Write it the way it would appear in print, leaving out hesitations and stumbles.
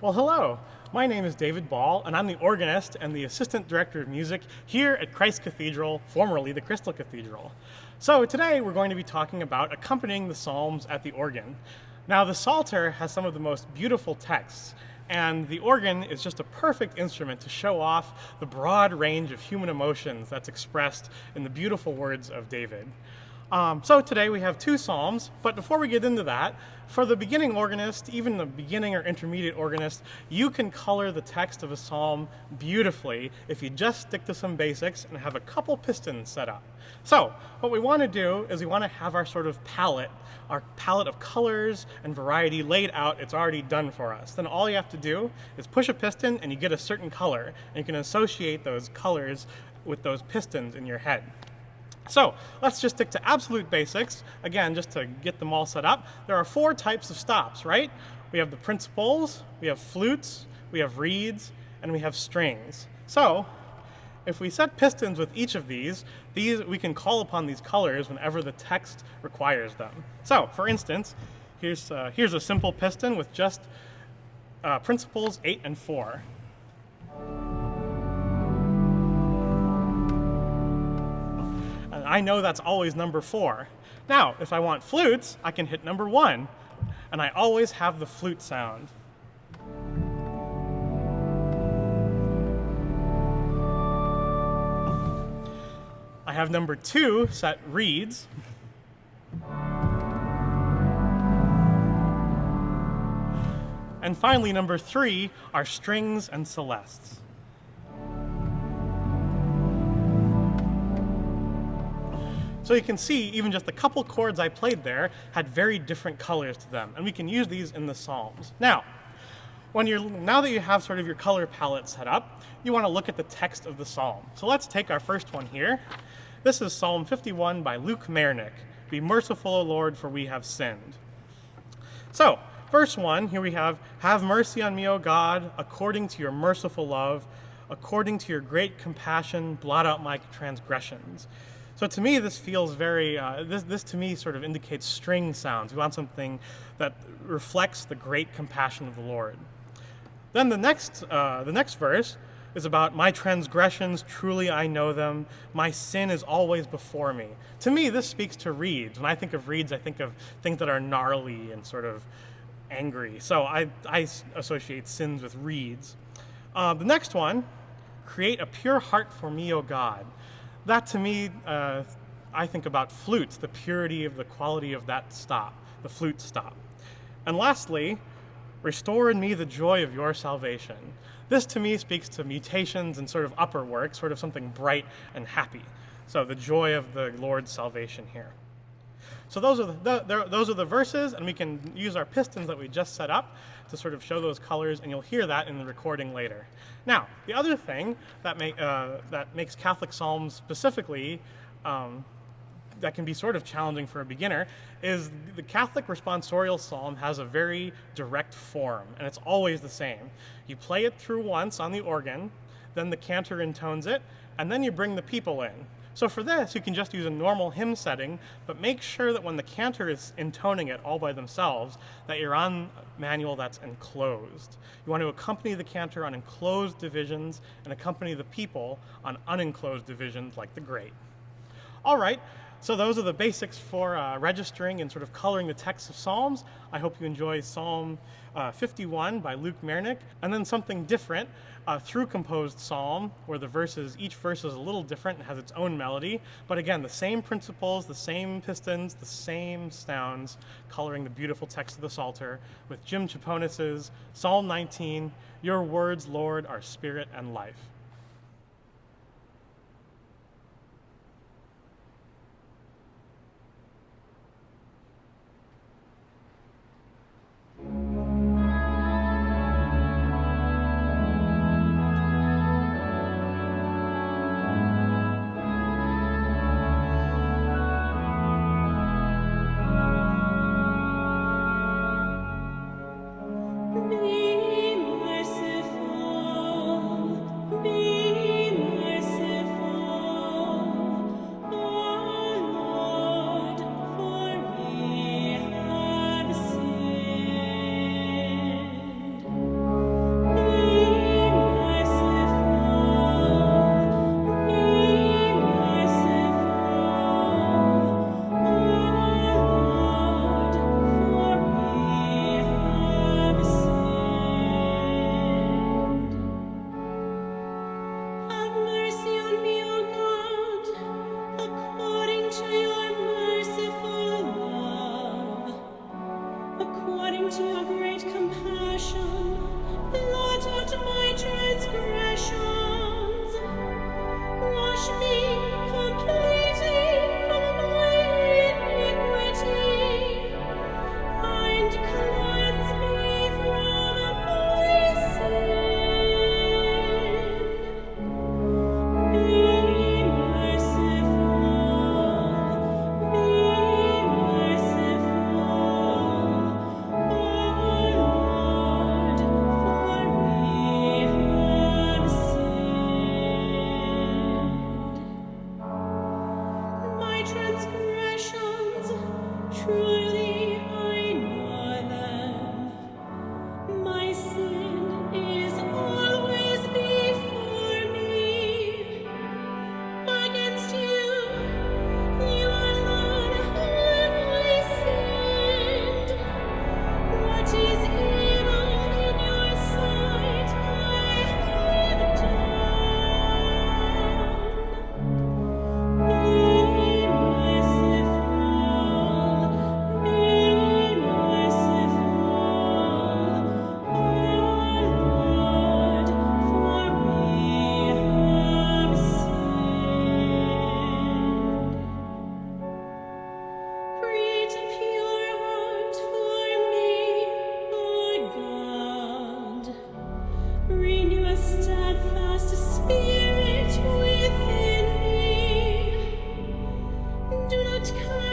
Well, hello. My name is David Ball, and I'm the organist and the assistant director of music here at Christ Cathedral, formerly the Crystal Cathedral. So today we're going to be talking about accompanying the Psalms at the organ. Now, the Psalter has some of the most beautiful texts, and the organ is just a perfect instrument to show off the broad range of human emotions that's expressed in the beautiful words of David. So today we have two psalms, but before we get into that, for the beginning organist, even the beginning or intermediate organist, you can color the text of a psalm beautifully if you just stick to some basics and have a couple pistons set up. So what we want to do is we want to have our sort of palette, our palette of colors and variety laid out. It's already done for us. Then all you have to do is push a piston and you get a certain color, and you can associate those colors with those pistons in your head. So let's just stick to absolute basics, again, just to get them all set up. There are four types of stops, right? We have the principals, we have flutes, we have reeds, and we have strings. So if we set pistons with each of these we can call upon these colors whenever the text requires them. So for instance, here's a simple piston with just principals 8 and 4. I know that's always number 4. Now, if I want flutes, I can hit number 1, and I always have the flute sound. I have number 2 set reeds. And finally, number 3 are strings and celestes. So you can see even just the couple chords I played there had very different colors to them, and we can use these in the Psalms. Now that you have sort of your color palette set up, you want to look at the text of the Psalm. So let's take our first one here. This is Psalm 51 by Mayernik. Be merciful, O Lord, for we have sinned. So, verse 1, here we have mercy on me, O God, according to your merciful love, according to your great compassion, blot out my transgressions. So to me, this feels very, this to me sort of indicates string sounds. We want something that reflects the great compassion of the Lord. Then the next verse is about my transgressions, truly I know them. My sin is always before me. To me, this speaks to reeds. When I think of reeds, I think of things that are gnarly and sort of angry. So I associate sins with reeds. The next one, create a pure heart for me, O God. That to me, I think about flutes, the purity of the quality of that stop, the flute stop. And lastly, restore in me the joy of your salvation. This to me speaks to mutations and sort of upper work, sort of something bright and happy. So the joy of the Lord's salvation here. So those are the verses, and we can use our pistons that we just set up to sort of show those colors, and you'll hear that in the recording later. Now, the other thing that makes Catholic psalms specifically that can be sort of challenging for a beginner is the Catholic responsorial psalm has a very direct form, and it's always the same. You play it through once on the organ, then the cantor intones it, and then you bring the people in. So for this, you can just use a normal hymn setting, but make sure that when the cantor is intoning it all by themselves, that you're on a manual that's enclosed. You want to accompany the cantor on enclosed divisions and accompany the people on unenclosed divisions like the great. All right, so those are the basics for registering and sort of coloring the text of Psalms. I hope you enjoy Psalm 51 by Mayernik, and then something different, through composed psalm, where each verse is a little different and has its own melody, but again, the same principles, the same pistons, the same sounds, coloring the beautiful text of the Psalter with Jim Chepponis' Psalm 19, Your words, Lord, are spirit and life. Be merciful, be transgressions, truly I know them. My sin is always before me. Against you, you alone have I sinned. What is evil in your sight I have done. Be merciful, O Lord, for we have sinned. Create a pure heart for me, O God. Renew a steadfast spirit within me. Do not cast